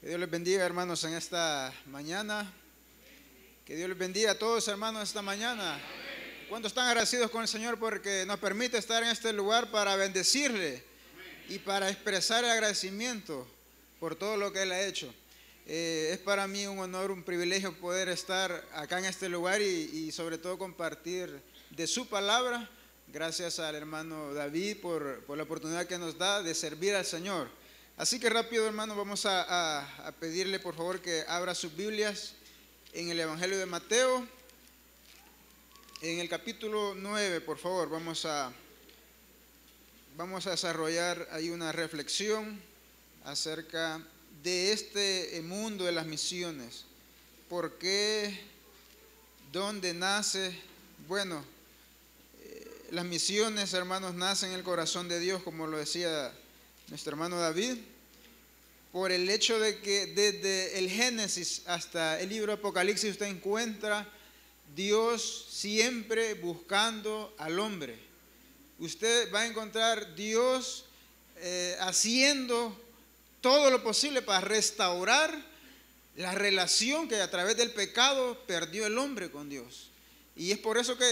Que Dios les bendiga, hermanos, en esta mañana. Que Dios les bendiga a todos, hermanos, esta mañana. ¿Cuántos están agradecidos con el Señor porque nos permite estar en este lugar para bendecirle y para expresar el agradecimiento por todo lo que Él ha hecho? Es para mí un honor, un privilegio poder estar acá en este lugar y sobre todo compartir de su palabra. Gracias al hermano David por la oportunidad que nos da de servir al Señor. Así que rápido, hermano, vamos a pedirle por favor que abra sus Biblias en el Evangelio de Mateo, en el capítulo 9, por favor. Vamos a desarrollar ahí una reflexión acerca de este mundo de las misiones. ¿Por qué? ¿Dónde nace? Bueno, las misiones, hermanos, nacen en el corazón de Dios, como lo decía nuestro hermano David, por el hecho de que desde el Génesis hasta el libro de Apocalipsis usted encuentra Dios siempre buscando al hombre. Usted va a encontrar Dios haciendo todo lo posible para restaurar la relación que a través del pecado perdió el hombre con Dios. Y es por eso que,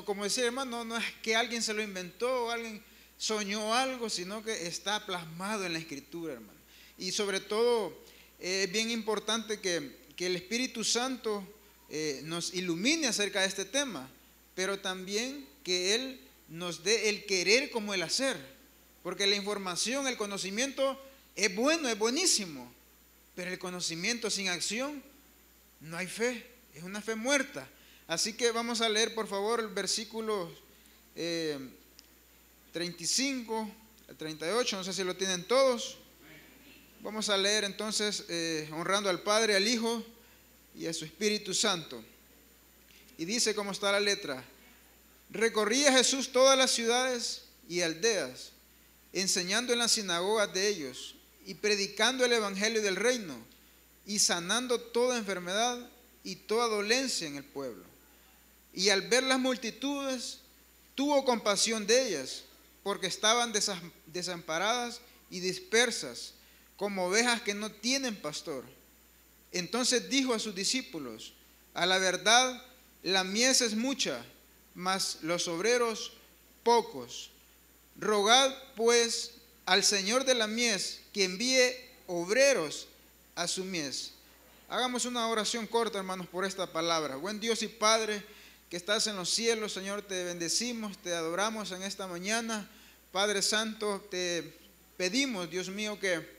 como decía hermano, no es que alguien se lo inventó o alguien soñó algo, sino que está plasmado en la Escritura, hermano. Y sobre todo, es bien importante que el Espíritu Santo nos ilumine acerca de este tema, pero también que Él nos dé el querer como el hacer, porque la información, el conocimiento es bueno, es buenísimo, pero el conocimiento sin acción no hay fe, es una fe muerta. Así que vamos a leer por favor el versículo 35 al 38, no sé si lo tienen todos. Vamos a leer entonces honrando al Padre, al Hijo y a su Espíritu Santo. Y dice cómo está la letra: recorría Jesús todas las ciudades y aldeas, enseñando en las sinagogas de ellos y predicando el evangelio del reino y sanando toda enfermedad y toda dolencia en el pueblo. Y al ver las multitudes, tuvo compasión de ellas, porque estaban desamparadas y dispersas, como ovejas que no tienen pastor. Entonces dijo a sus discípulos: a la verdad, la mies es mucha, mas los obreros pocos. Rogad pues al Señor de la mies que envíe obreros a su mies. Hagamos una oración corta, hermanos, por esta palabra. Buen Dios y Padre que estás en los cielos, Señor, te bendecimos, te adoramos en esta mañana. Padre Santo, te pedimos, Dios mío, que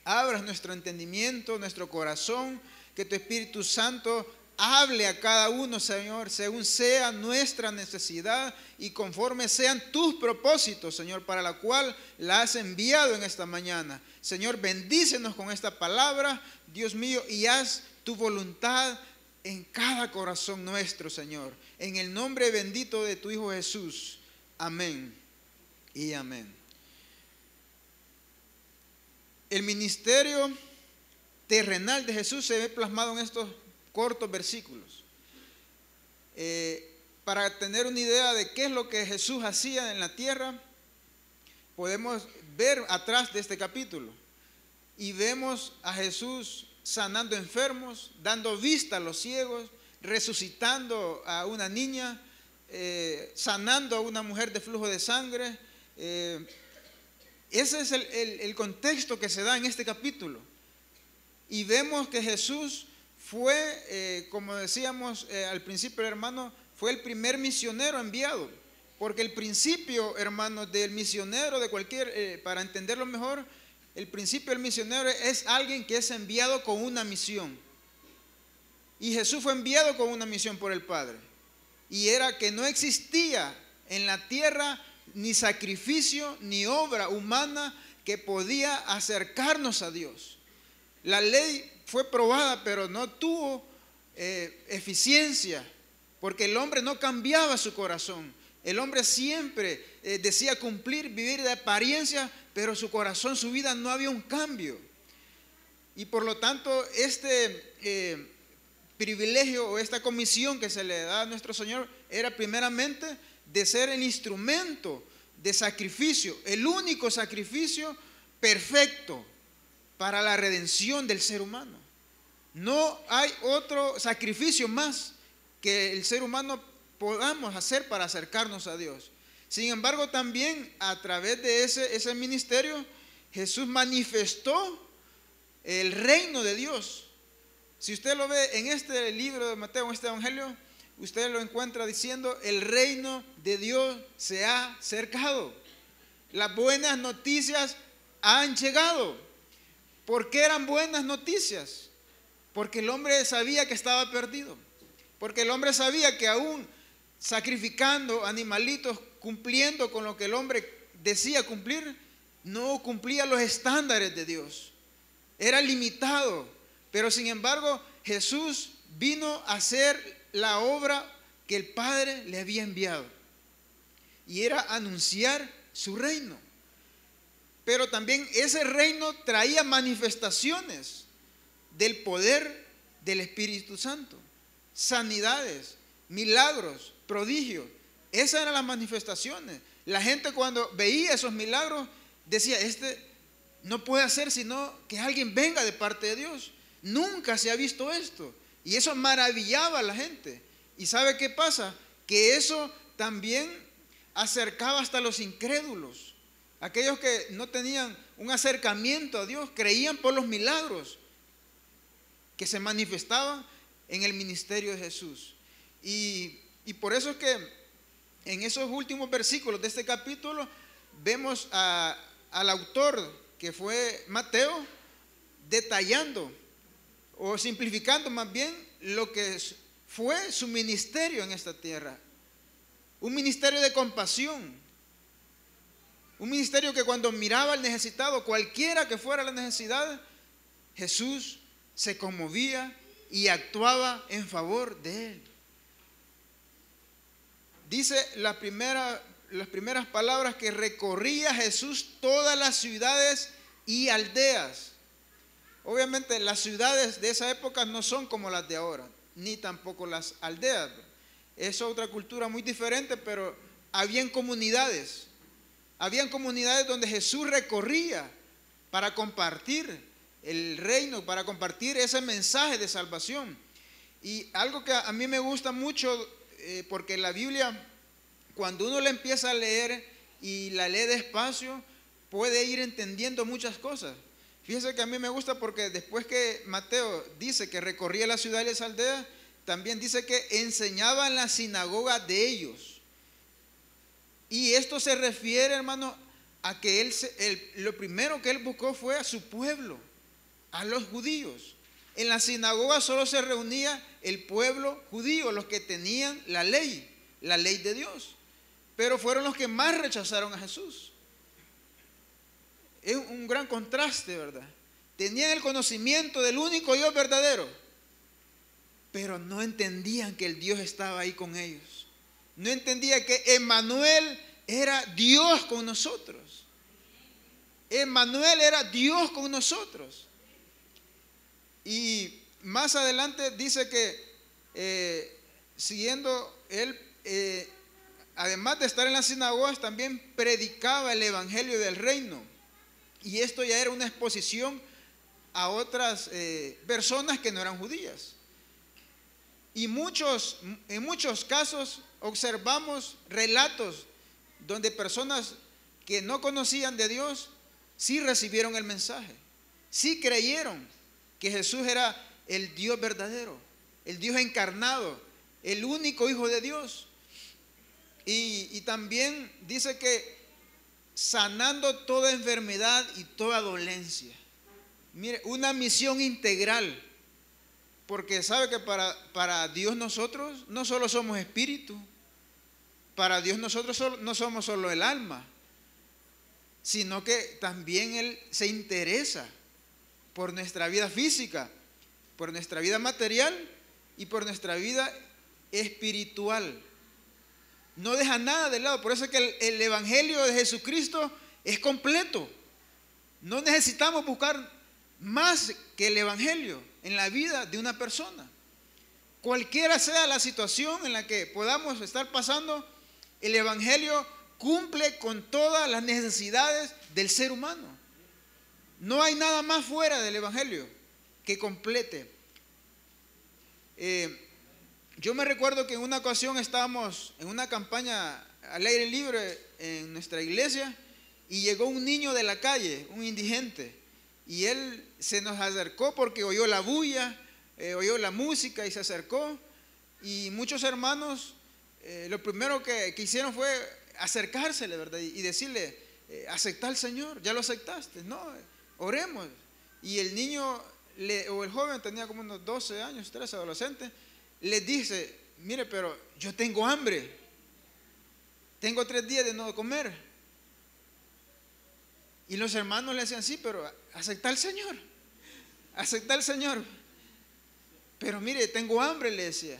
abras nuestro entendimiento, nuestro corazón, que tu Espíritu Santo hable a cada uno, Señor, según sea nuestra necesidad y conforme sean tus propósitos, Señor, para la cual la has enviado en esta mañana. Señor, bendícenos con esta palabra, Dios mío, y haz tu voluntad en cada corazón nuestro, Señor. En el nombre bendito de tu Hijo Jesús. Amén y amén. El ministerio terrenal de Jesús se ve plasmado en estos cortos versículos. Para tener una idea de qué es lo que Jesús hacía en la tierra, podemos ver atrás de este capítulo y vemos a Jesús sanando enfermos, dando vista a los ciegos, resucitando a una niña, sanando a una mujer de flujo de sangre. Ese es el contexto que se da en este capítulo. Y vemos que Jesús fue, como decíamos al principio, hermano, fue el primer misionero enviado. Porque el principio, hermano, del misionero, de cualquier, para entenderlo mejor, el principio del misionero es alguien que es enviado con una misión. Y Jesús fue enviado con una misión por el Padre. Y era que no existía en la tierra ni sacrificio ni obra humana que podía acercarnos a Dios. La ley fue probada, pero no tuvo eficiencia, porque el hombre no cambiaba su corazón. El hombre siempre decía cumplir, vivir de apariencia, pero su corazón, su vida, no había un cambio. Y por lo tanto, este privilegio o esta comisión que se le da a nuestro Señor era primeramente de ser el instrumento de sacrificio, el único sacrificio perfecto, para la redención del ser humano. No hay otro sacrificio más que el ser humano podamos hacer para acercarnos a Dios. Sin embargo, también a través de ese ministerio, Jesús manifestó el reino de Dios. Si usted lo ve en este libro de Mateo, en este evangelio, usted lo encuentra diciendo: el reino de Dios se ha acercado. Las buenas noticias han llegado. ¿Por qué eran buenas noticias? Porque el hombre sabía que estaba perdido. Porque el hombre sabía que aún sacrificando animalitos, cumpliendo con lo que el hombre decía cumplir, no cumplía los estándares de Dios. Era limitado. Pero sin embargo, Jesús vino a hacer la obra que el Padre le había enviado. Y era anunciar su reino. Pero también ese reino traía manifestaciones del poder del Espíritu Santo. Sanidades, milagros, prodigios. Esas eran las manifestaciones. La gente cuando veía esos milagros decía: este no puede hacer sino que alguien venga de parte de Dios. Nunca se ha visto esto. Y eso maravillaba a la gente. ¿Y sabe qué pasa? Que eso también acercaba hasta a los incrédulos. Aquellos que no tenían un acercamiento a Dios, creían por los milagros que se manifestaban en el ministerio de Jesús. Y por eso es que en esos últimos versículos de este capítulo vemos al autor, que fue Mateo, detallando o simplificando más bien lo que fue su ministerio en esta tierra. Un ministerio de compasión. Un ministerio que cuando miraba al necesitado, cualquiera que fuera la necesidad, Jesús se conmovía y actuaba en favor de él. Dice las primeras palabras que recorría Jesús todas las ciudades y aldeas. Obviamente las ciudades de esa época no son como las de ahora, ni tampoco las aldeas. Es otra cultura muy diferente, pero habían comunidades. Habían comunidades donde Jesús recorría para compartir el reino, para compartir ese mensaje de salvación. Y algo que a mí me gusta mucho, porque la Biblia, cuando uno la empieza a leer y la lee despacio, puede ir entendiendo muchas cosas. Fíjese que a mí me gusta porque después que Mateo dice que recorría la ciudad y las aldeas, también dice que enseñaba en la sinagoga de ellos. Y esto se refiere, hermano, a que lo primero que él buscó fue a su pueblo, a los judíos. En la sinagoga solo se reunía el pueblo judío, los que tenían la ley de Dios. Pero fueron los que más rechazaron a Jesús. Es un gran contraste, ¿verdad? Tenían el conocimiento del único Dios verdadero, pero no entendían que el Dios estaba ahí con ellos. No entendía que Emmanuel era Dios con nosotros. Emmanuel era Dios con nosotros. Y más adelante dice que siguiendo él, además de estar en las sinagogas, también predicaba el evangelio del reino. Y esto ya era una exposición a otras personas que no eran judías. Y en muchos casos observamos relatos donde personas que no conocían de Dios sí recibieron el mensaje, sí creyeron que Jesús era el Dios verdadero, el Dios encarnado, el único Hijo de Dios. Y también dice que sanando toda enfermedad y toda dolencia. Mire, una misión integral. Porque sabe que para Dios nosotros no solo somos espíritu, para Dios nosotros no somos solo el alma, sino que también Él se interesa por nuestra vida física, por nuestra vida material y por nuestra vida espiritual. No deja nada de lado. Por eso es que el evangelio de Jesucristo es completo. No necesitamos buscar más que el evangelio en la vida de una persona. Cualquiera sea la situación en la que podamos estar pasando, el evangelio cumple con todas las necesidades del ser humano. No hay nada más fuera del Evangelio que complete. Yo me recuerdo que en una ocasión estábamos en una campaña al aire libre en nuestra iglesia y llegó un niño de la calle, un indigente, y él se nos acercó porque oyó la bulla, oyó la música y se acercó, y muchos hermanos lo primero que hicieron fue acercársele, ¿verdad? Y decirle, acepta al Señor, ya lo aceptaste, no, oremos. Y el niño o el joven tenía como unos 12 años, 13, adolescentes, les dice, mire, pero yo tengo hambre, tengo 3 días de no comer. Y los hermanos le decían, sí, pero acepta al Señor, acepta al Señor. Pero mire, tengo hambre, le decía.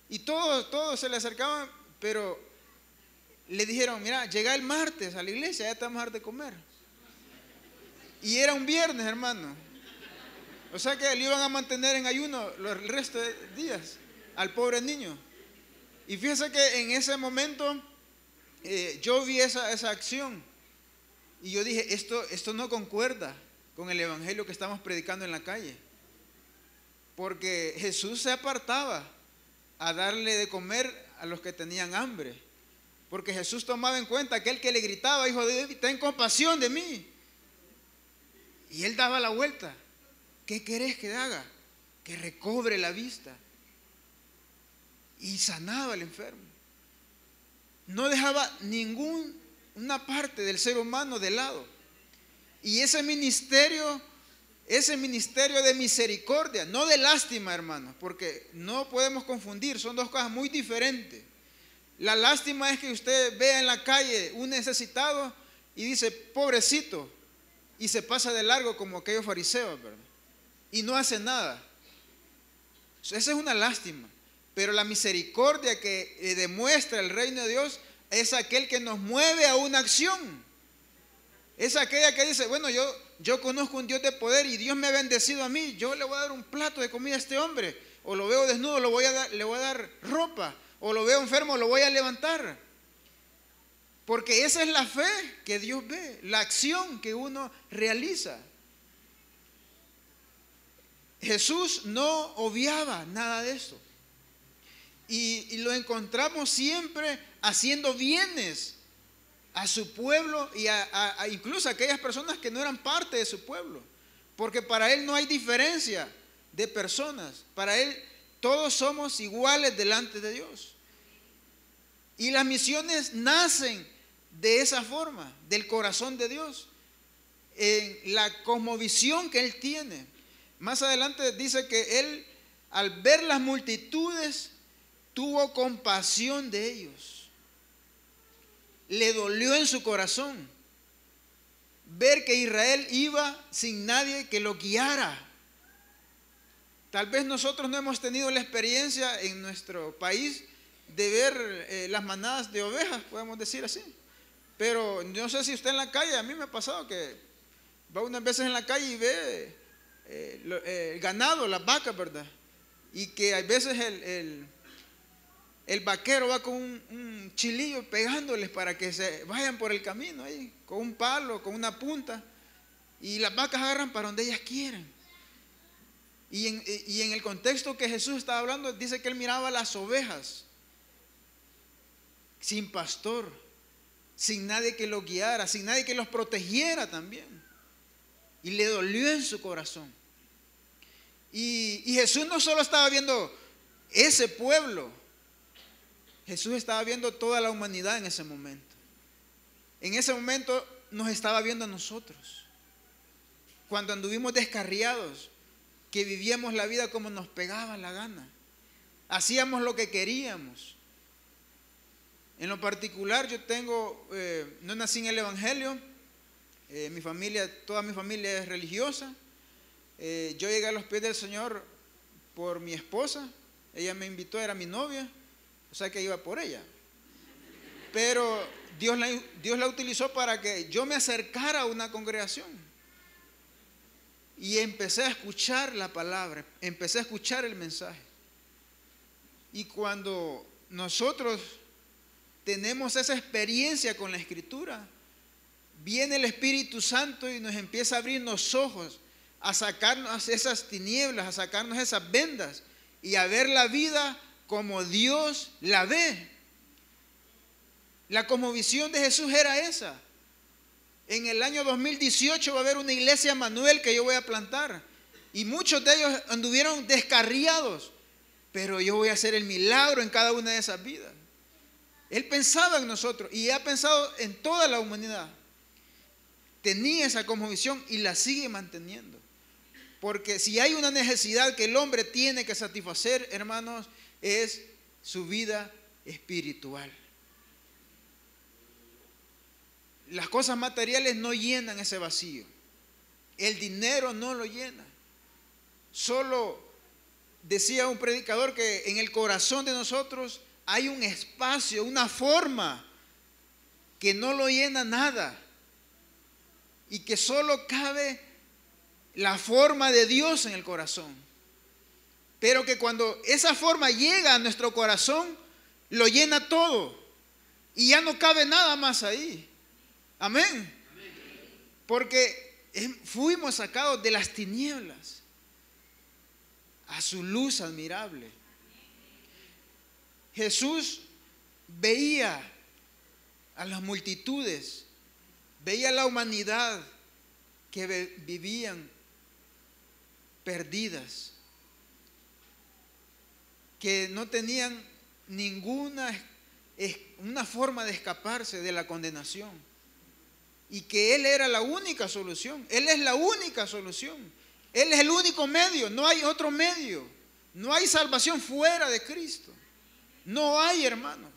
Y todos se le acercaban, pero le dijeron, mira, llega el martes a la iglesia, ya te vamos a dar de comer. Y era un viernes, hermano. O sea que le iban a mantener en ayuno el resto de días al pobre niño. Y fíjese que en ese momento yo vi esa acción. Y yo dije, esto no concuerda con el evangelio que estamos predicando en la calle. Porque Jesús se apartaba a darle de comer a los que tenían hambre. Porque Jesús tomaba en cuenta a aquel que le gritaba, hijo de David, ten compasión de mí. Y él daba la vuelta. ¿Qué querés que haga? Que recobre la vista. Y sanaba al enfermo. No dejaba ninguna parte del ser humano de lado. Y ese ministerio de misericordia, no de lástima, hermanos, porque no podemos confundir, son dos cosas muy diferentes. La lástima es que usted vea en la calle un necesitado y dice, pobrecito, y se pasa de largo como aquellos fariseos, ¿verdad? Y no hace nada. Esa es una lástima. Pero la misericordia que demuestra el reino de Dios es aquel que nos mueve a una acción. Es aquella que dice, bueno, yo conozco un Dios de poder y Dios me ha bendecido a mí, yo le voy a dar un plato de comida a este hombre, o lo veo desnudo, le voy a dar ropa, o lo veo enfermo, lo voy a levantar. Porque esa es la fe que Dios ve, la acción que uno realiza. Jesús no obviaba nada de eso. Y lo encontramos siempre haciendo bienes a su pueblo y incluso a aquellas personas que no eran parte de su pueblo. Porque para Él no hay diferencia de personas. Para Él todos somos iguales delante de Dios. Y las misiones nacen de esa forma, del corazón de Dios, en la cosmovisión que Él tiene. Más adelante dice que Él, al ver las multitudes, tuvo compasión de ellos. Le dolió en su corazón ver que Israel iba sin nadie que lo guiara. Tal vez nosotros no hemos tenido la experiencia en nuestro país de ver las manadas de ovejas, podemos decir así. Pero no sé si usted en la calle, a mí me ha pasado que va unas veces en la calle y ve el ganado, las vacas, ¿verdad? Y que a veces el vaquero va con un chilillo pegándoles para que se vayan por el camino ahí, con un palo, con una punta, y las vacas agarran para donde ellas quieren. Y en el contexto que Jesús estaba hablando, dice que él miraba las ovejas sin pastor, sin nadie que los guiara, sin nadie que los protegiera también. Y le dolió en su corazón. Y Jesús no solo estaba viendo ese pueblo, Jesús estaba viendo toda la humanidad en ese momento. En ese momento nos estaba viendo a nosotros. Cuando anduvimos descarriados, que vivíamos la vida como nos pegaba la gana. Hacíamos lo que queríamos. En lo particular, yo no nací en el Evangelio. Mi familia, toda mi familia es religiosa. Yo llegué a los pies del Señor por mi esposa. Ella me invitó, era mi novia. O sea que iba por ella. Pero Dios la utilizó para que yo me acercara a una congregación. Y empecé a escuchar la palabra, empecé a escuchar el mensaje. Y cuando nosotros tenemos esa experiencia con la Escritura, viene el Espíritu Santo y nos empieza a abrir los ojos, a sacarnos esas tinieblas, a sacarnos esas vendas y a ver la vida como Dios la ve. La cosmovisión de Jesús era esa. En el año 2018 va a haber una iglesia Manuel que yo voy a plantar. Y muchos de ellos anduvieron descarriados. Pero yo voy a hacer el milagro en cada una de esas vidas. Él pensaba en nosotros y ha pensado en toda la humanidad. Tenía esa cosmovisión y la sigue manteniendo. Porque si hay una necesidad que el hombre tiene que satisfacer, hermanos, es su vida espiritual. Las cosas materiales no llenan ese vacío. El dinero no lo llena. Solo decía un predicador que en el corazón de nosotros hay un espacio, una forma que no lo llena nada y que solo cabe la forma de Dios en el corazón. Pero que cuando esa forma llega a nuestro corazón, lo llena todo y ya no cabe nada más ahí. Amén. Porque fuimos sacados de las tinieblas a su luz admirable. Jesús veía a las multitudes, veía a la humanidad que vivían perdidas, que no tenían una forma de escaparse de la condenación, y que Él era la única solución. Él es la única solución. Él es el único medio, no hay otro medio. No hay salvación fuera de Cristo. No hay, hermano.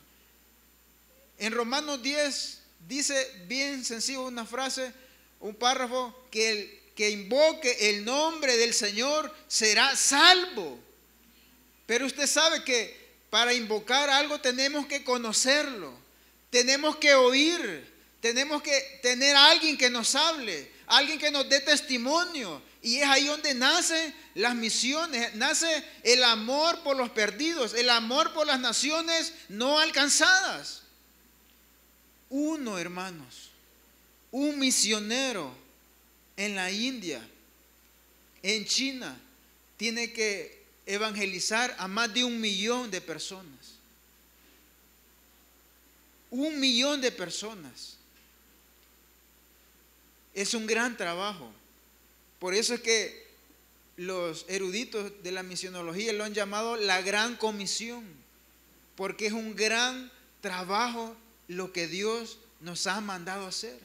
En Romanos 10 dice bien sencillo una frase, un párrafo, que el que invoque el nombre del Señor será salvo. Pero usted sabe que para invocar algo tenemos que conocerlo, tenemos que oír, tenemos que tener a alguien que nos hable, alguien que nos dé testimonio. Y es ahí donde nacen las misiones, nace el amor por los perdidos, el amor por las naciones no alcanzadas. Uno, hermanos, un misionero en la India, en China, tiene que evangelizar a más de 1 millón de personas. 1 millón de personas. Es un gran trabajo. Por eso es que los eruditos de la misionología lo han llamado la gran comisión, porque es un gran trabajo lo que Dios nos ha mandado hacer.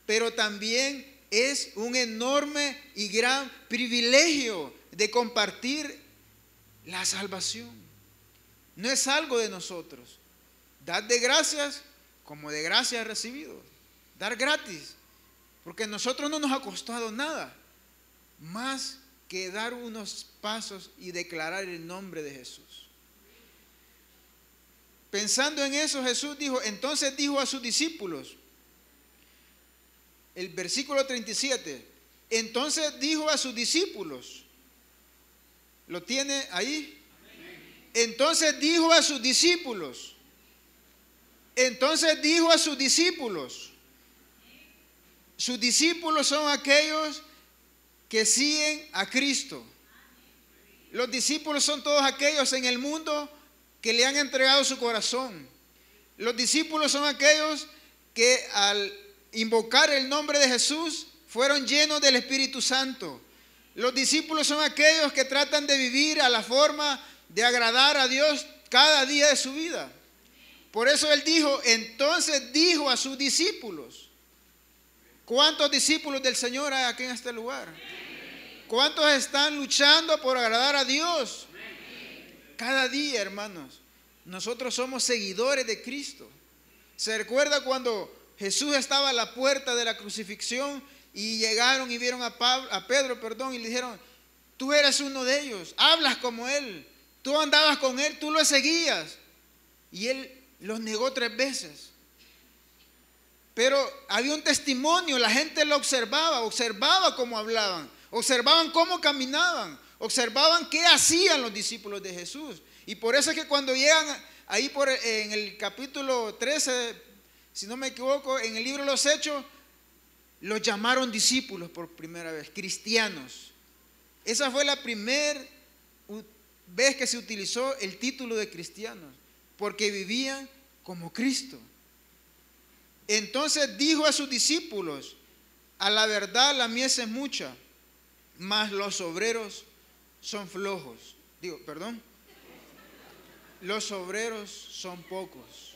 Pero también es un enorme y gran privilegio de compartir la salvación. No es algo de nosotros. Dar de gracias como de gracias recibido. Dar gratis. Porque a nosotros no nos ha costado nada más que dar unos pasos y declarar el nombre de Jesús. Pensando en eso, Jesús dijo, entonces dijo a sus discípulos, el versículo 37, entonces dijo a sus discípulos, ¿lo tiene ahí? Entonces dijo a sus discípulos, sus discípulos son aquellos que siguen a Cristo. Los discípulos son todos aquellos en el mundo que le han entregado su corazón. Los discípulos son aquellos que al invocar el nombre de Jesús fueron llenos del Espíritu Santo. Los discípulos son aquellos que tratan de vivir a la forma de agradar a Dios cada día de su vida. Por eso Él dijo, entonces dijo a sus discípulos. ¿Cuántos discípulos del Señor hay aquí en este lugar? ¿Cuántos están luchando por agradar a Dios? Cada día, hermanos, nosotros somos seguidores de Cristo. ¿Se recuerda cuando Jesús estaba a la puerta de la crucifixión y llegaron y vieron a Pedro, y le dijeron, tú eres uno de ellos, hablas como él, tú andabas con él, tú lo seguías? Y él los negó 3 veces. Pero había un testimonio, la gente lo observaba cómo hablaban, observaban cómo caminaban, observaban qué hacían los discípulos de Jesús. Y por eso es que cuando llegan ahí en el capítulo 13, si no me equivoco, en el libro de los Hechos, los llamaron discípulos por primera vez, cristianos. Esa fue la primera vez que se utilizó el título de cristianos, porque vivían como Cristo. Entonces dijo a sus discípulos: a la verdad la mies es mucha, mas los obreros son flojos. Los obreros son pocos.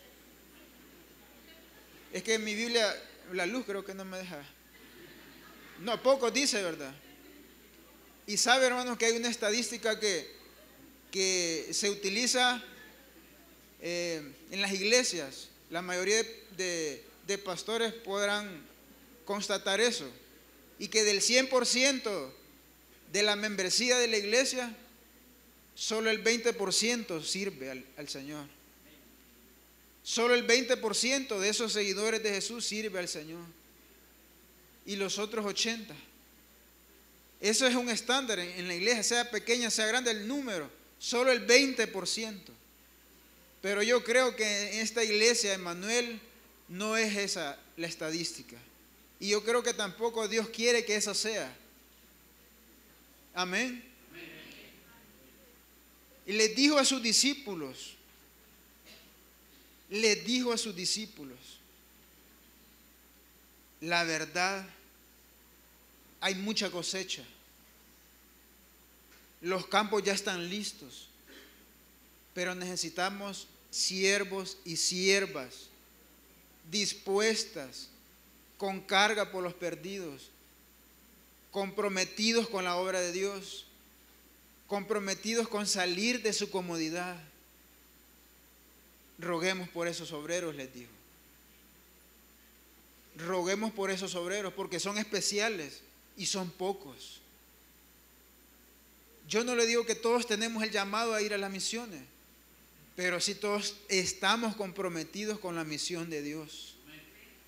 Es que en mi Biblia, la luz creo que no me deja. No, pocos dice, ¿verdad? Y sabe, hermanos, que hay una estadística que se utiliza en las iglesias. La mayoría de pastores podrán constatar eso. Y que del 100% de la membresía de la iglesia, solo el 20% sirve al Señor. Solo el 20% de esos seguidores de Jesús sirve al Señor. Y los otros 80%. Eso es un estándar en la iglesia, sea pequeña, sea grande el número. Solo el 20%. Pero yo creo que en esta iglesia, Emmanuel, no es esa la estadística. Y yo creo que tampoco Dios quiere que eso sea. Amén. Y les dijo a sus discípulos, la verdad, hay mucha cosecha. Los campos ya están listos, pero necesitamos siervos y siervas dispuestas, con carga por los perdidos, comprometidos con la obra de Dios, comprometidos con salir de su comodidad. Roguemos por esos obreros, les digo. Roguemos por esos obreros, porque son especiales y son pocos. Yo no le digo que todos tenemos el llamado a ir a las misiones, pero sí todos estamos comprometidos con la misión de Dios.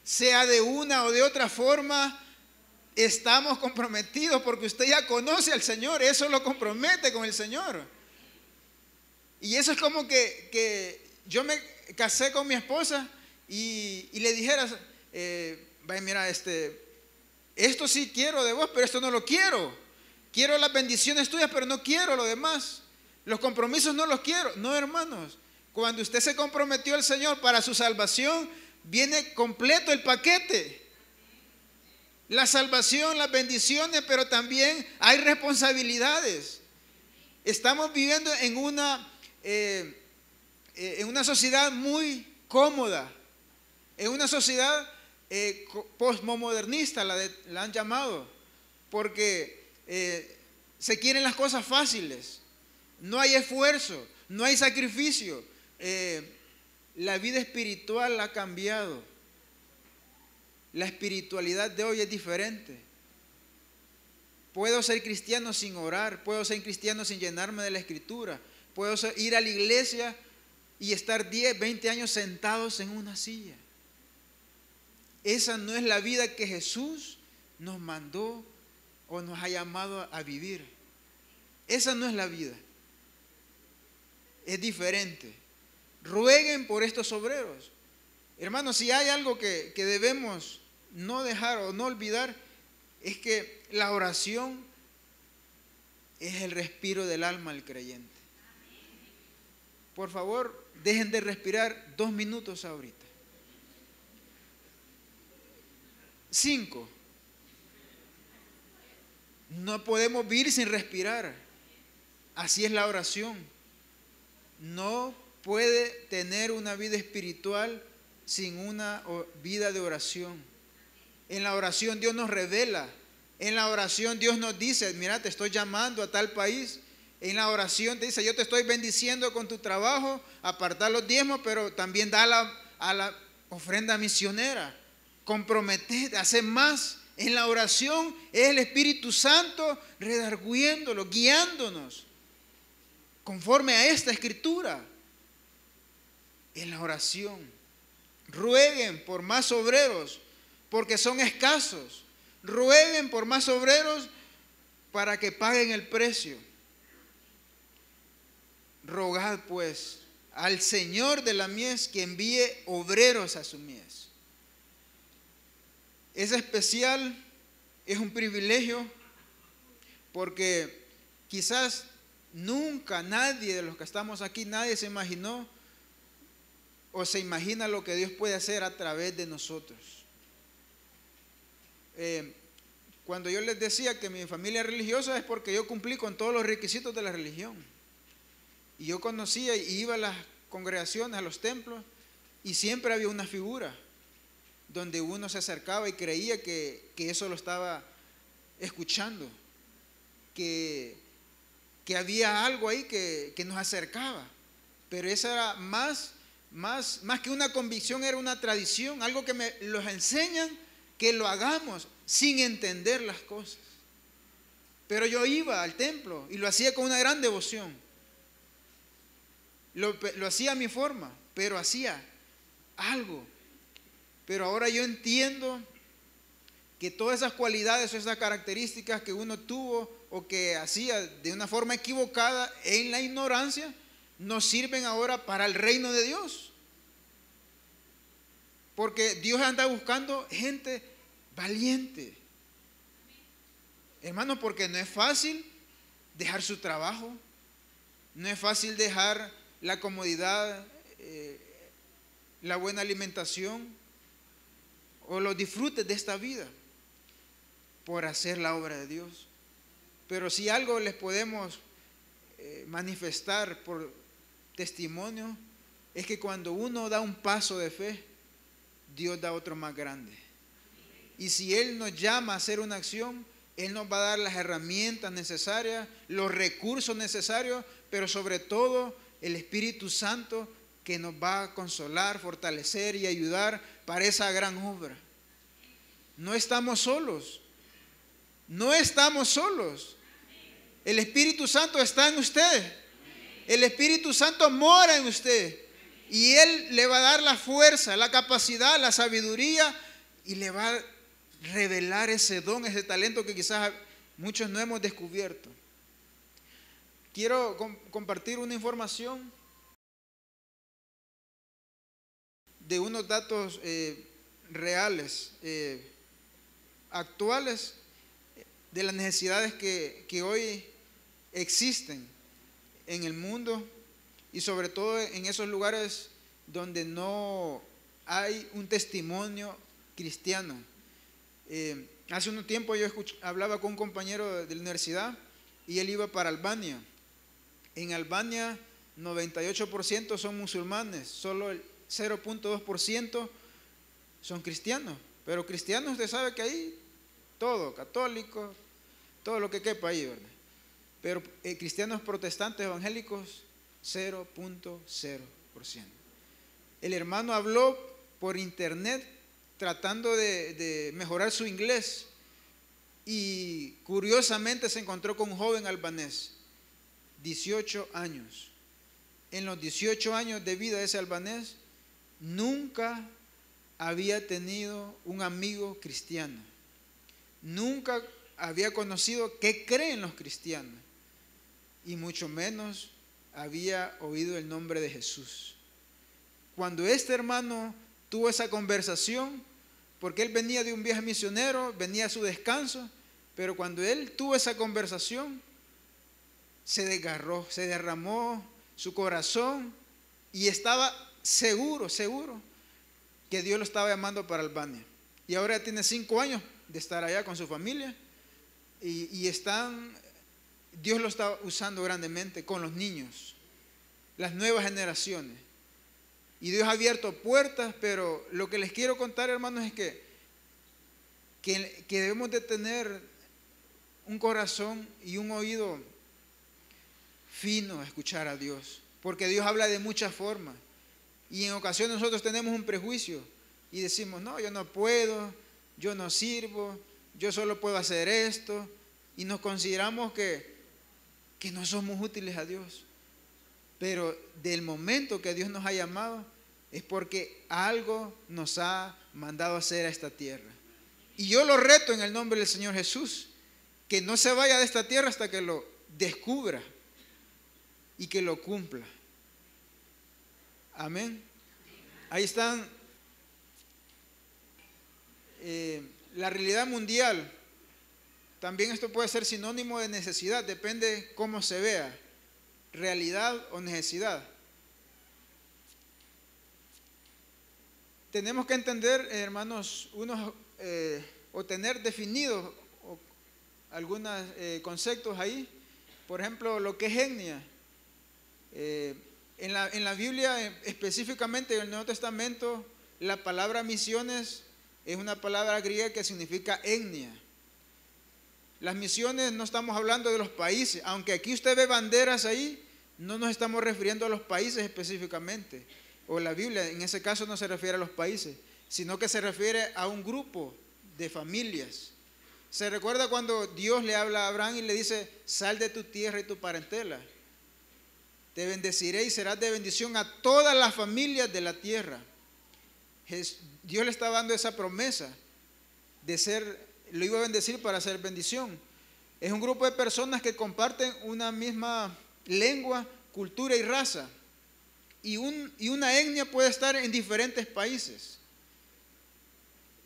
Sea de una o de otra forma, estamos comprometidos, porque usted ya conoce al Señor. Eso lo compromete con el Señor. Y eso es como que yo me casé con mi esposa y le dijera, mira, esto sí quiero de vos, pero esto no lo quiero. Quiero las bendiciones tuyas, pero no quiero lo demás. Los compromisos no los quiero. No, hermanos. Cuando usted se comprometió al Señor para su salvación, viene completo el paquete. La salvación, las bendiciones, pero también hay responsabilidades. Estamos viviendo en una sociedad muy cómoda, en una sociedad postmodernista, la han llamado, porque se quieren las cosas fáciles, no hay esfuerzo, no hay sacrificio. La vida espiritual ha cambiado. La espiritualidad de hoy es diferente. Puedo ser cristiano sin orar, puedo ser cristiano sin llenarme de la Escritura, puedo ir a la iglesia y estar 10, 20 años sentados en una silla. Esa no es la vida que Jesús nos mandó o nos ha llamado a vivir. Esa no es la vida. Es diferente. Rueguen por estos obreros. Hermanos, si hay algo que debemos no dejar o no olvidar, es que la oración es el respiro del alma del creyente. Por favor, dejen de respirar 2 minutos ahorita. 5. No podemos vivir sin respirar. Así es la oración. No puede tener una vida espiritual sin una vida de oración. En la oración Dios nos revela. En la oración Dios nos dice, mira, te estoy llamando a tal país. En la oración te dice, yo te estoy bendiciendo con tu trabajo, apartar los diezmos, pero también da a la ofrenda misionera. Comprometete, hacer más. En la oración es el Espíritu Santo redarguyéndolo, guiándonos conforme a esta escritura. En la oración rueguen por más obreros, porque son escasos. Rueguen por más obreros para que paguen el precio. Rogad pues al Señor de la mies que envíe obreros a su mies. Es especial, es un privilegio, porque quizás nunca nadie de los que estamos aquí, nadie se imaginó o se imagina lo que Dios puede hacer a través de nosotros. Cuando yo les decía que mi familia es religiosa, es porque yo cumplí con todos los requisitos de la religión. Y yo conocía y iba a las congregaciones, a los templos, y siempre había una figura donde uno se acercaba y creía que eso lo estaba escuchando, que había algo ahí que nos acercaba. Pero esa era más que una convicción, era una tradición, algo que los enseñan que lo hagamos sin entender las cosas. Pero yo iba al templo y lo hacía con una gran devoción. Lo hacía a mi forma, pero hacía algo. Pero ahora yo entiendo que todas esas cualidades o esas características que uno tuvo o que hacía de una forma equivocada en la ignorancia, nos sirven ahora para el reino de Dios. Porque Dios anda buscando gente valiente. Hermanos, porque no es fácil dejar su trabajo, no es fácil dejar la comodidad, la buena alimentación o los disfrutes de esta vida por hacer la obra de Dios. Pero si algo les podemos manifestar por testimonio, es que cuando uno da un paso de fe, Dios da otro más grande. Y si Él nos llama a hacer una acción, Él nos va a dar las herramientas necesarias, los recursos necesarios, pero sobre todo el Espíritu Santo que nos va a consolar, fortalecer y ayudar para esa gran obra. No estamos solos. No estamos solos. El Espíritu Santo está en usted. El Espíritu Santo mora en usted. Y Él le va a dar la fuerza, la capacidad, la sabiduría y le va a revelar ese don, ese talento que quizás muchos no hemos descubierto. Quiero compartir una información de unos datos reales, actuales, de las necesidades que hoy existen en el mundo y sobre todo en esos lugares donde no hay un testimonio cristiano. Hace un tiempo yo hablaba con un compañero de la universidad y él iba para Albania. En Albania 98% son musulmanes, solo el 0.2% son cristianos. Pero cristianos, usted sabe que ahí todo, católicos, todo lo que quepa ahí, ¿verdad? Pero cristianos protestantes evangélicos, 0.0%. El hermano habló por internet tratando de mejorar su inglés y curiosamente se encontró con un joven albanés, 18 años. En los 18 años de vida de ese albanés, nunca había tenido un amigo cristiano. Nunca había conocido qué creen los cristianos y mucho menos había oído el nombre de Jesús. Cuando este hermano tuvo esa conversación, porque él venía de un viaje misionero, venía a su descanso, pero cuando él tuvo esa conversación, se desgarró, se derramó su corazón y estaba seguro que Dios lo estaba llamando para Albania. Y ahora tiene 5 años de estar allá con su familia y Dios lo está usando grandemente con los niños, las nuevas generaciones. Y Dios ha abierto puertas, pero lo que les quiero contar, hermanos, es que debemos de tener un corazón y un oído fino a escuchar a Dios, porque Dios habla de muchas formas. Y en ocasiones nosotros tenemos un prejuicio y decimos, no, yo no puedo, yo no sirvo, yo solo puedo hacer esto, y nos consideramos que no somos útiles a Dios. Pero del momento que Dios nos ha llamado es porque algo nos ha mandado a hacer a esta tierra. Y yo lo reto en el nombre del Señor Jesús, que no se vaya de esta tierra hasta que lo descubra y que lo cumpla. Amén. Ahí están la realidad mundial, también esto puede ser sinónimo de necesidad, depende cómo se vea, realidad o necesidad. Tenemos que entender, hermanos, o tener definidos algunos conceptos ahí. Por ejemplo, lo que es etnia. En la Biblia, específicamente en el Nuevo Testamento, la palabra misiones es una palabra griega que significa etnia. Las misiones no estamos hablando de los países, aunque aquí usted ve banderas ahí, no nos estamos refiriendo a los países específicamente. O la Biblia en ese caso no se refiere a los países, sino que se refiere a un grupo de familias. Se recuerda cuando Dios le habla a Abraham y le dice: sal de tu tierra y tu parentela, te bendeciré y serás de bendición a todas las familias de la tierra. Dios le estaba dando esa promesa de ser, lo iba a bendecir para hacer bendición. Es un grupo de personas que comparten una misma lengua, cultura y raza. Y una etnia puede estar en diferentes países,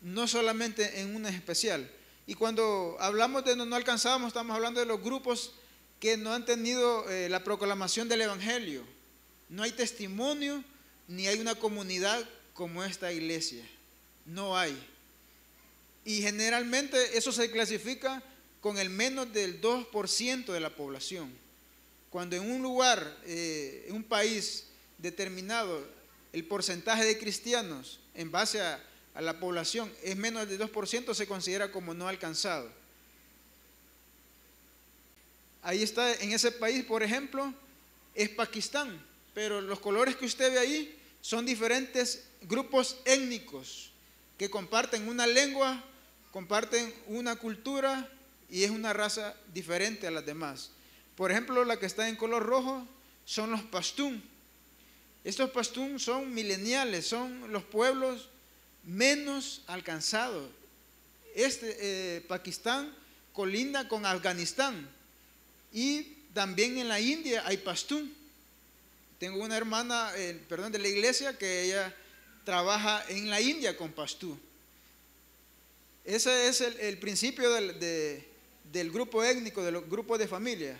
no solamente en una especial. Y cuando hablamos de no alcanzábamos, estamos hablando de los grupos que no han tenido la proclamación del Evangelio. No hay testimonio, ni hay una comunidad como esta iglesia. No hay. Y generalmente eso se clasifica con el menos del 2% de la población. Cuando en un lugar, en un país determinado, el porcentaje de cristianos en base a la población es menos del 2%, se considera como no alcanzado. Ahí está, en ese país, por ejemplo, es Pakistán, pero los colores que usted ve ahí son diferentes grupos étnicos que comparten una lengua, comparten una cultura y es una raza diferente a las demás. Por ejemplo, la que está en color rojo son los pastún. Estos pastún son mileniales, son los pueblos menos alcanzados. Pakistán colinda con Afganistán y también en la India hay pastún. Tengo una hermana, de la iglesia, que ella trabaja en la India con pastú. Ese es el principio del grupo étnico, de los grupos de familia.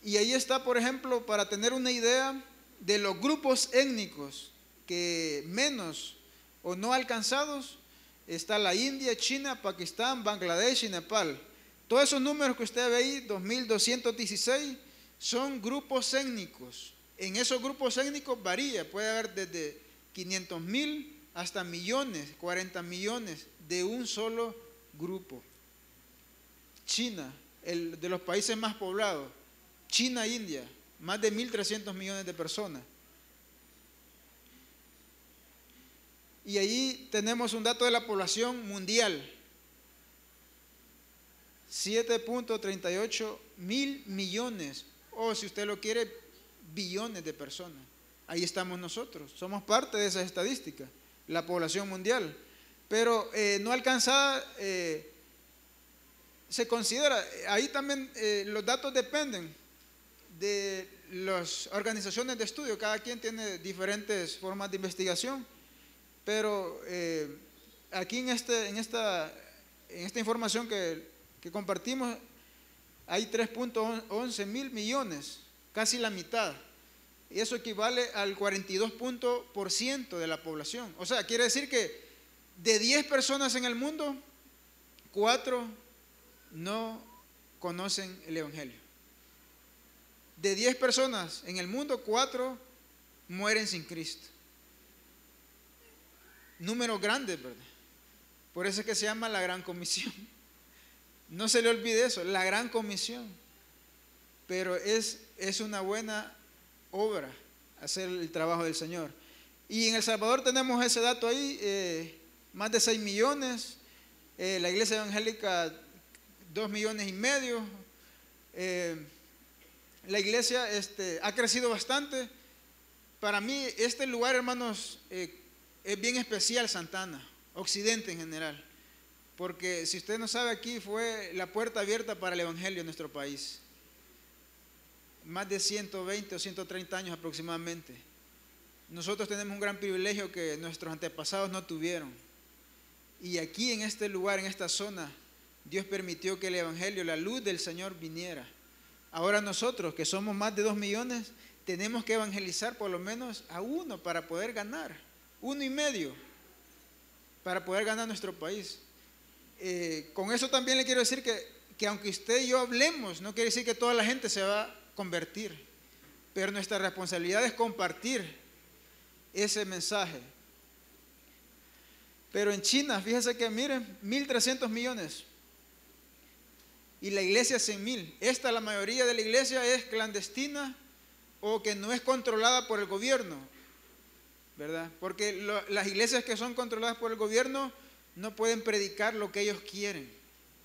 Y ahí está, por ejemplo, para tener una idea de los grupos étnicos que menos o no alcanzados, está la India, China, Pakistán, Bangladesh y Nepal. Todos esos números que usted ve ahí, 2216, son grupos étnicos. En esos grupos étnicos varía, puede haber desde 500,000 hasta millones, 40 millones de un solo grupo. China, el de los países más poblados, China, India, más de 1.300 millones de personas. Y ahí tenemos un dato de la población mundial: 7.38 mil millones, o si usted lo quiere, billones de personas. Ahí estamos nosotros, somos parte de esa estadística, la población mundial. Pero no alcanzada se considera, ahí también los datos dependen de las organizaciones de estudio, cada quien tiene diferentes formas de investigación, pero aquí en esta información que compartimos hay 3.11 mil millones, casi la mitad, y eso equivale al 42% de la población. O sea, quiere decir que de 10 personas en el mundo, 4 no conocen el Evangelio. De 10 personas en el mundo, 4 mueren sin Cristo. Número grande, ¿verdad? Por eso es que se llama la Gran Comisión. No se le olvide eso, la Gran Comisión. Pero es una buena obra hacer el trabajo del Señor. Y en El Salvador tenemos ese dato ahí, más de 6 millones, la iglesia evangélica 2,5 millones. La iglesia ha crecido bastante. Para mí este lugar, hermanos, es bien especial, Santana, Occidente en general, porque si usted no sabe, aquí fue la puerta abierta para el Evangelio en nuestro país, más de 120 o 130 años aproximadamente. Nosotros tenemos un gran privilegio que nuestros antepasados no tuvieron. Y aquí en este lugar, en esta zona, Dios permitió que el Evangelio, la luz del Señor viniera. Ahora nosotros, que somos más de 2 millones, tenemos que evangelizar por lo menos a uno para poder ganar, 1,5, para poder ganar nuestro país. Con eso también le quiero decir que aunque usted y yo hablemos, no quiere decir que toda la gente se va a convertir, pero nuestra responsabilidad es compartir ese mensaje. Pero en China, fíjense que miren, 1.300 millones y la iglesia 100.000. La mayoría de la iglesia es clandestina o que no es controlada por el gobierno, ¿verdad? Porque las iglesias que son controladas por el gobierno no pueden predicar lo que ellos quieren.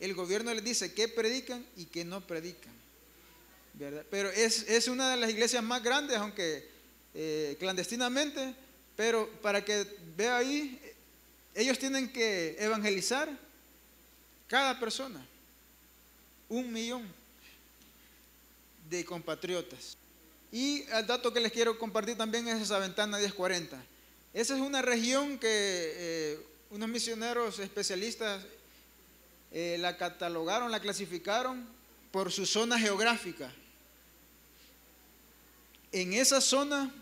El gobierno les dice qué predican y qué no predican, ¿verdad? Pero es una de las iglesias más grandes, aunque clandestinamente, pero para que vea ahí, ellos tienen que evangelizar cada persona, 1 millón de compatriotas. Y el dato que les quiero compartir también es esa ventana 1040. Esa es una región que unos misioneros especialistas la catalogaron, la clasificaron por su zona geográfica. En esa zona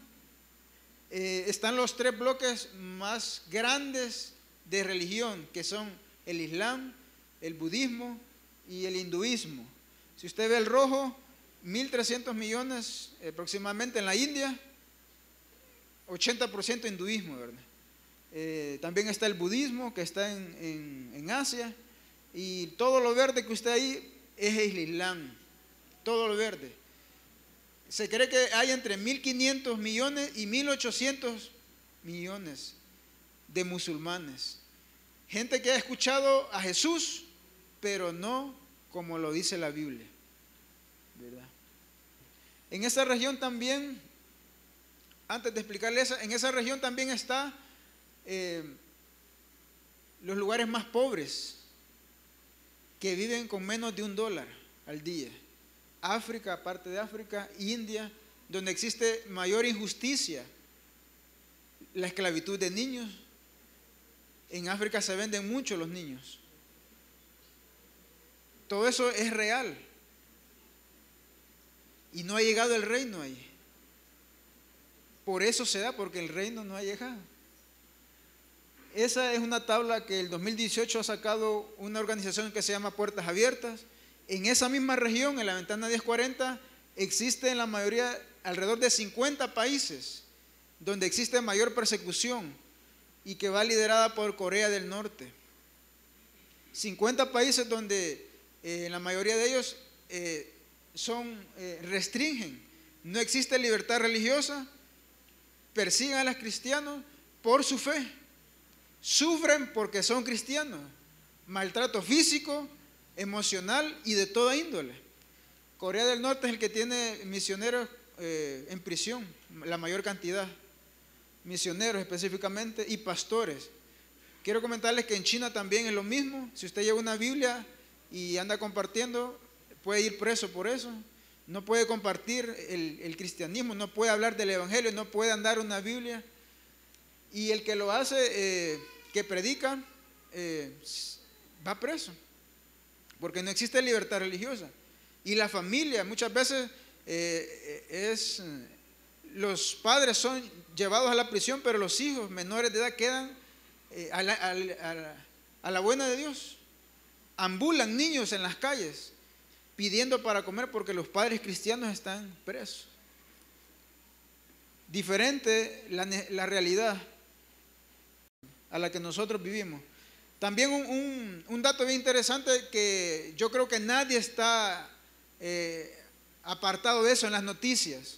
están los 3 bloques más grandes de religión, que son el Islam, el budismo y el hinduismo. Si usted ve el rojo, 1.300 millones aproximadamente en la India, 80% hinduismo, ¿verdad? También está el budismo, que está en Asia, y todo lo verde que usted ahí es el Islam, todo lo verde. Se cree que hay entre 1.500 millones y 1.800 millones de musulmanes. Gente que ha escuchado a Jesús, pero no como lo dice la Biblia, ¿verdad? En esa región también, antes de explicarle eso, en esa región también está los lugares más pobres, que viven con menos de $1 al día. África, parte de África, India, donde existe mayor injusticia, la esclavitud de niños. En África se venden mucho los niños. Todo eso es real. Y no ha llegado el reino ahí. Por eso se da, porque el reino no ha llegado. Esa es una tabla que el 2018 ha sacado una organización que se llama Puertas Abiertas. En esa misma región, en la ventana 1040, existe en la mayoría, alrededor de 50 países donde existe mayor persecución y que va liderada por Corea del Norte. 50 países donde en la mayoría de ellos restringen, no existe libertad religiosa, persiguen a los cristianos por su fe, sufren porque son cristianos, maltrato físico, emocional y de toda índole. Corea del Norte es el que tiene misioneros en prisión, la mayor cantidad, misioneros específicamente y pastores. Quiero comentarles que en China también es lo mismo. Si usted lleva una Biblia y anda compartiendo, puede ir preso por eso. No puede compartir el cristianismo, no puede hablar del evangelio, no puede andar una Biblia. Y el que lo hace, que predica, va preso, porque no existe libertad religiosa. Y la familia muchas veces los padres son llevados a la prisión, pero los hijos menores de edad quedan a la buena de Dios. Ambulan niños en las calles pidiendo para comer porque los padres cristianos están presos. Diferente la realidad a la que nosotros vivimos. También un dato bien interesante, que yo creo que nadie está apartado de eso en las noticias.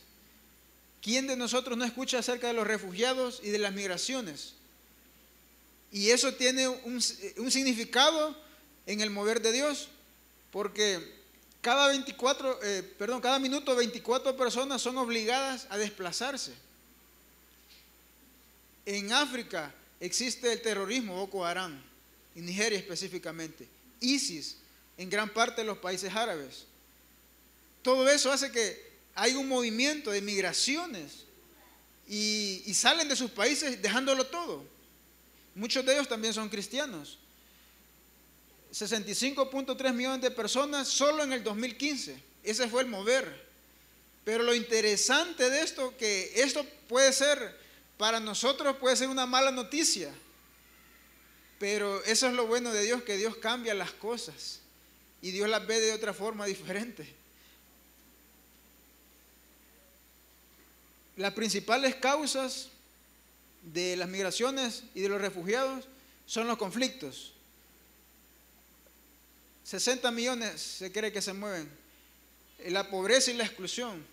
¿Quién de nosotros no escucha acerca de los refugiados y de las migraciones? Y eso tiene un significado en el mover de Dios, porque cada minuto 24 personas son obligadas a desplazarse. En África existe el terrorismo, Boko Haram, en Nigeria específicamente, ISIS en gran parte de los países árabes. Todo eso hace que hay un movimiento de migraciones y salen de sus países dejándolo todo. Muchos de ellos también son cristianos, 65.3 millones de personas solo en el 2015. Ese fue el mover. Pero lo interesante de esto, que esto puede ser, para nosotros puede ser una mala noticia. Pero eso es lo bueno de Dios, que Dios cambia las cosas y Dios las ve de otra forma diferente. Las principales causas de las migraciones y de los refugiados son los conflictos. 60 millones se cree que se mueven. La pobreza y la exclusión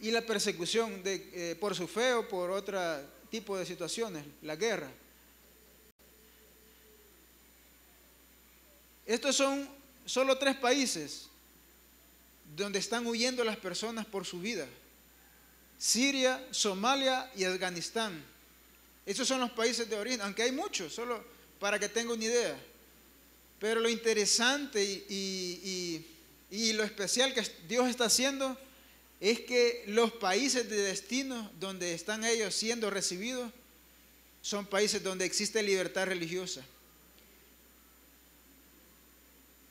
y la persecución por su fe o por otro tipo de situaciones, la guerra. Estos son solo 3 países donde están huyendo las personas por su vida: Siria, Somalia y Afganistán. Esos son los países de origen, aunque hay muchos, solo para que tenga una idea. Pero lo interesante y lo especial que Dios está haciendo es que los países de destino donde están ellos siendo recibidos son países donde existe libertad religiosa.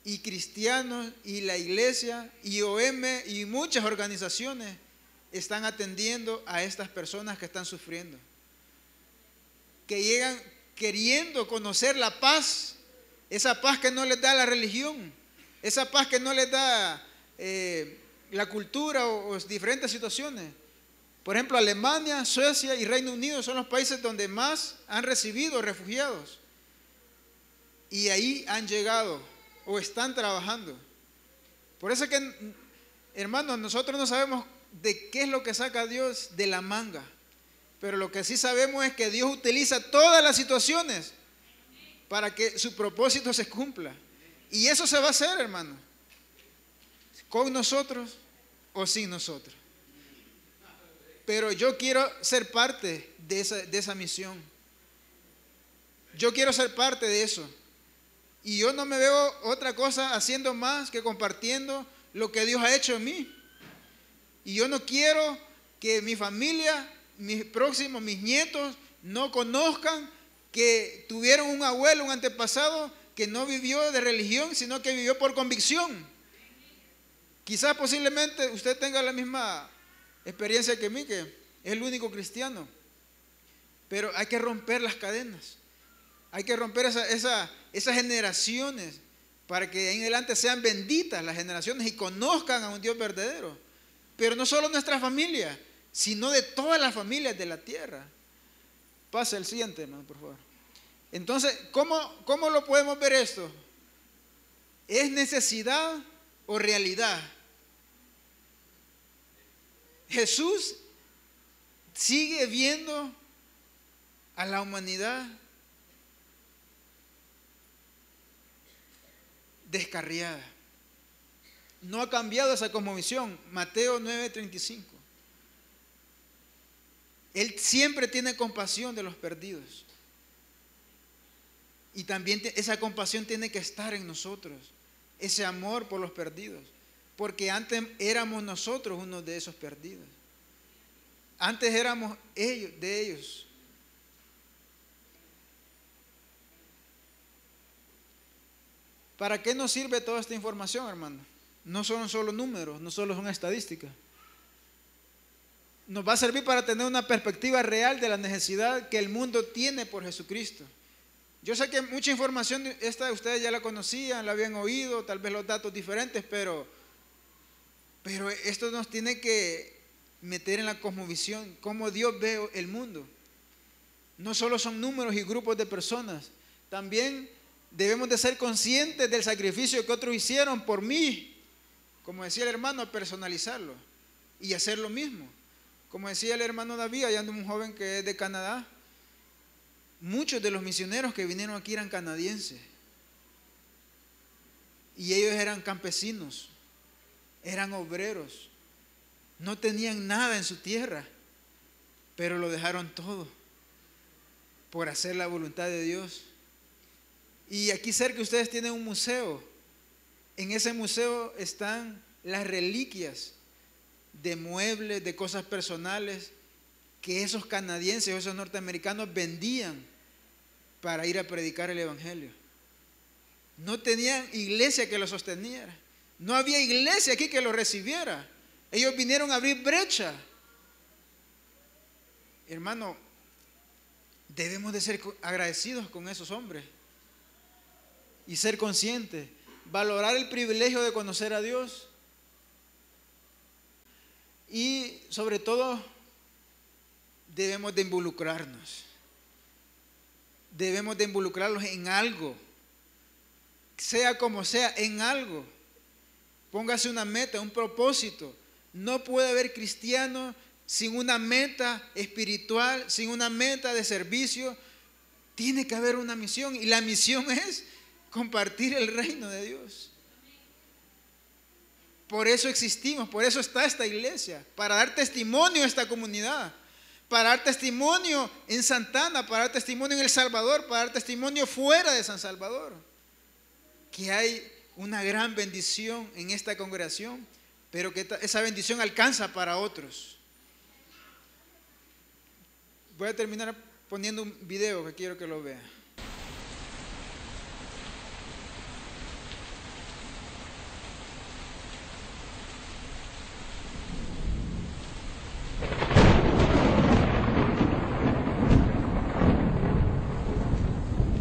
Y cristianos y la iglesia y OM y muchas organizaciones están atendiendo a estas personas que están sufriendo, que llegan queriendo conocer la paz, esa paz que no les da la religión, esa paz que no les da la cultura o diferentes situaciones. Por ejemplo, Alemania, Suecia y Reino Unido son los países donde más han recibido refugiados, y ahí han llegado o están trabajando. Por eso es que, hermanos, nosotros no sabemos de qué es lo que saca Dios de la manga, pero lo que sí sabemos es que Dios utiliza todas las situaciones para que su propósito se cumpla. Y eso se va a hacer, hermano, con nosotros o sin nosotros. Pero yo quiero ser parte de esa misión. Yo quiero ser parte de eso. Y yo no me veo otra cosa haciendo más que compartiendo lo que Dios ha hecho en mí. Y yo no quiero que mi familia, mis próximos, mis nietos, no conozcan que tuvieron un abuelo, un antepasado que no vivió de religión, sino que vivió por convicción. Quizás posiblemente usted tenga la misma experiencia que mí, que es el único cristiano. Pero hay que romper las cadenas. Hay que romper esas generaciones para que en adelante sean benditas las generaciones y conozcan a un Dios verdadero. Pero no solo nuestra familia, sino de todas las familias de la tierra. Pase el siguiente, hermano, por favor. Entonces, ¿cómo lo podemos ver esto? ¿Es necesidad o realidad? Jesús sigue viendo a la humanidad descarriada. No ha cambiado esa cosmovisión. Mateo 9:35. Él siempre tiene compasión de los perdidos. Y también esa compasión tiene que estar en nosotros. Ese amor por los perdidos. Porque antes éramos nosotros uno de esos perdidos. Antes éramos de ellos. ¿Para qué nos sirve toda esta información, hermano? No son solo números, no solo son estadísticas. Nos va a servir para tener una perspectiva real de la necesidad que el mundo tiene por Jesucristo. Yo sé que mucha información esta ustedes ya la conocían, la habían oído, tal vez los datos diferentes, pero esto nos tiene que meter en la cosmovisión, cómo Dios ve el mundo. No solo son números y grupos de personas, también debemos de ser conscientes del sacrificio que otros hicieron por mí. Como decía el hermano, personalizarlo y hacer lo mismo. Como decía el hermano David, allá anda un joven que es de Canadá. Muchos de los misioneros que vinieron aquí eran canadienses. Y ellos eran campesinos, eran obreros. No tenían nada en su tierra, pero lo dejaron todo por hacer la voluntad de Dios. Y aquí cerca ustedes tienen un museo. En ese museo están las reliquias de muebles, de cosas personales que esos canadienses o esos norteamericanos vendían para ir a predicar el evangelio. No tenían iglesia que los sosteniera. No había iglesia aquí que los recibiera. Ellos vinieron a abrir brecha. Hermano, debemos de ser agradecidos con esos hombres y ser conscientes, valorar el privilegio de conocer a Dios y sobre todo debemos de involucrarnos. Debemos de involucrarlos en algo, sea como sea, en algo. Póngase una meta, un propósito. No puede haber cristiano sin una meta espiritual, sin una meta de servicio. Tiene que haber una misión, y la misión es compartir el reino de Dios. Por eso existimos, por eso está esta iglesia, para dar testimonio a esta comunidad, para dar testimonio en Santana, para dar testimonio en El Salvador, para dar testimonio fuera de San Salvador, que hay una gran bendición en esta congregación, pero que esa bendición alcanza para otros. Voy a terminar poniendo un video que quiero que lo vean.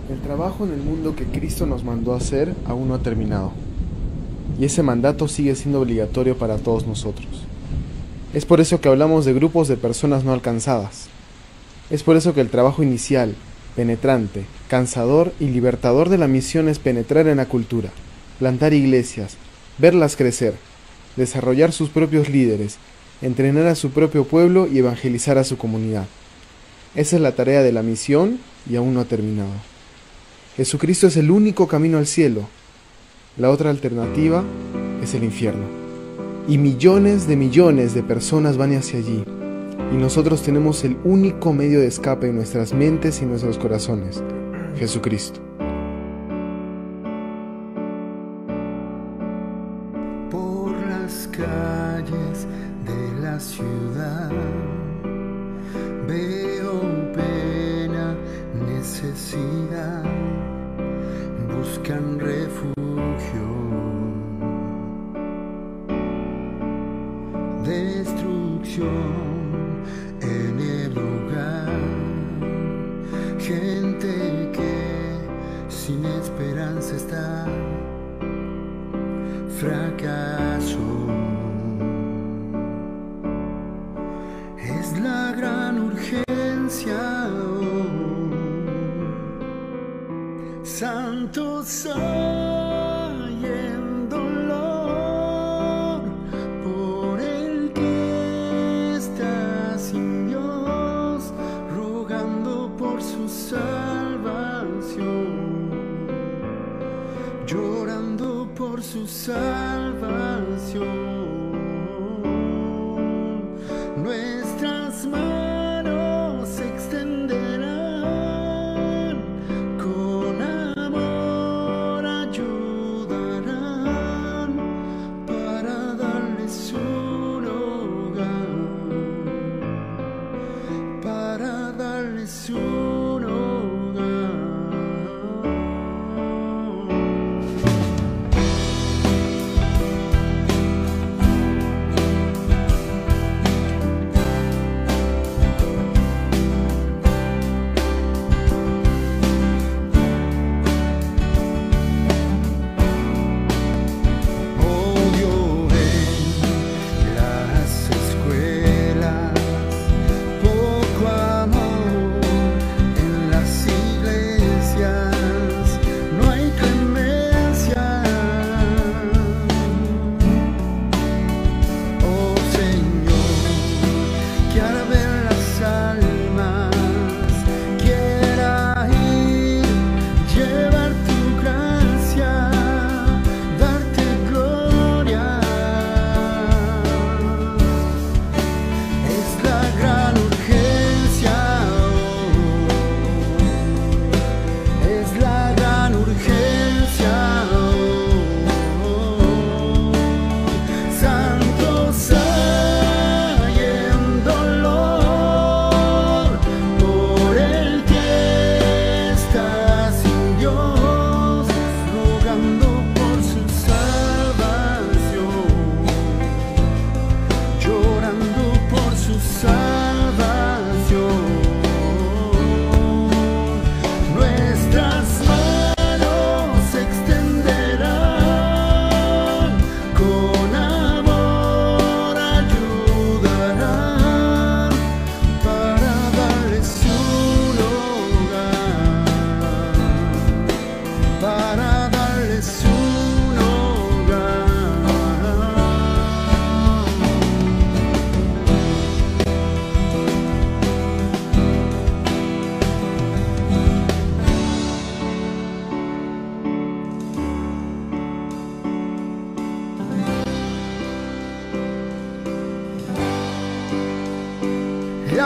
El trabajo en el mundo que Cristo nos mandó a hacer aún no ha terminado. Y ese mandato sigue siendo obligatorio para todos nosotros. Es por eso que hablamos de grupos de personas no alcanzadas. Es por eso que el trabajo inicial, penetrante, cansador y libertador de la misión es penetrar en la cultura, plantar iglesias, verlas crecer, desarrollar sus propios líderes, entrenar a su propio pueblo y evangelizar a su comunidad. Esa es la tarea de la misión y aún no ha terminado. Jesucristo es el único camino al cielo. La otra alternativa es el infierno. Y millones de personas van hacia allí. Y nosotros tenemos el único medio de escape en nuestras mentes y nuestros corazones: Jesucristo. Por las calles de la ciudad veo pena, necesidad, buscan refugio, destrucción en el hogar, gente que sin esperanza está, fracaso. Es la gran urgencia, santos hay en dolor por el que está sin Dios, rogando por su salvación, llorando por su salvación. Nuestras manos se extenderán, con amor ayudarán para darles un hogar, para darles un hogar.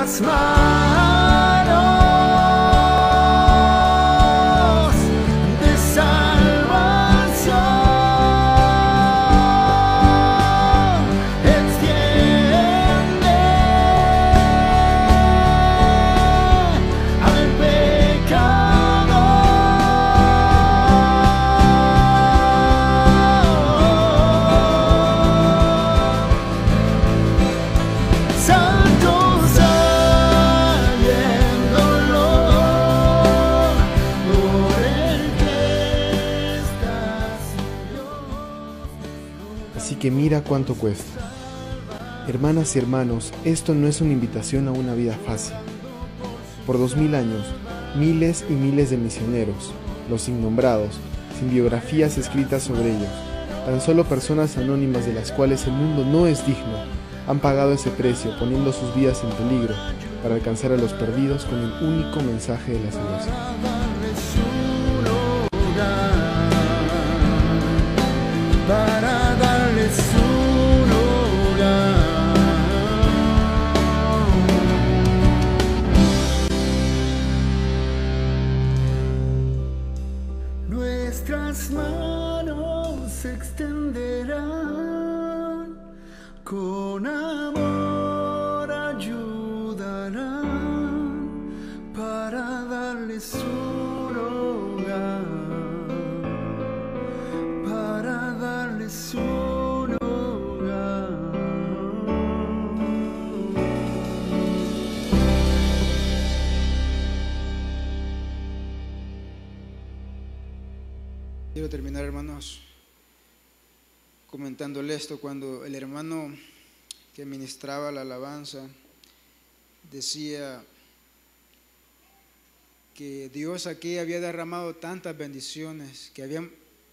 nuestras manos de salvación. Extiende al pecador. Santos hay en dolor por el que está sin Dios. Así que mira cuánto cuesta. Hermanas y hermanos, esto no es una invitación a una vida fácil. Por 2000 años, miles y miles de misioneros, los innombrados, sin biografías escritas sobre ellos, tan solo personas anónimas de las cuales el mundo no es digno, han pagado ese precio poniendo sus vidas en peligro para alcanzar a los perdidos con el único mensaje de la salvación. Para darles un hogar. Nuestras manos se extenderán, con amor ayudarán para darles un hogar, para darles un hogar. Quiero terminar, hermanos, comentándole esto. Cuando el hermano que ministraba la alabanza decía que Dios aquí había derramado tantas bendiciones, que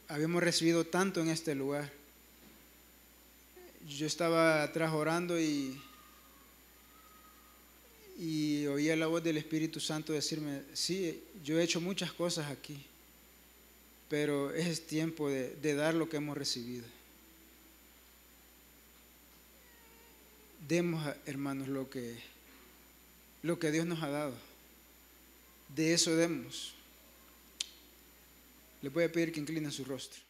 habíamos recibido tanto en este lugar. Yo estaba atrás orando y oía la voz del Espíritu Santo decirme: sí, yo he hecho muchas cosas aquí, pero es tiempo de dar lo que hemos recibido. Demos, hermanos, lo que Dios nos ha dado. De eso demos. Les voy a pedir que inclinen su rostro.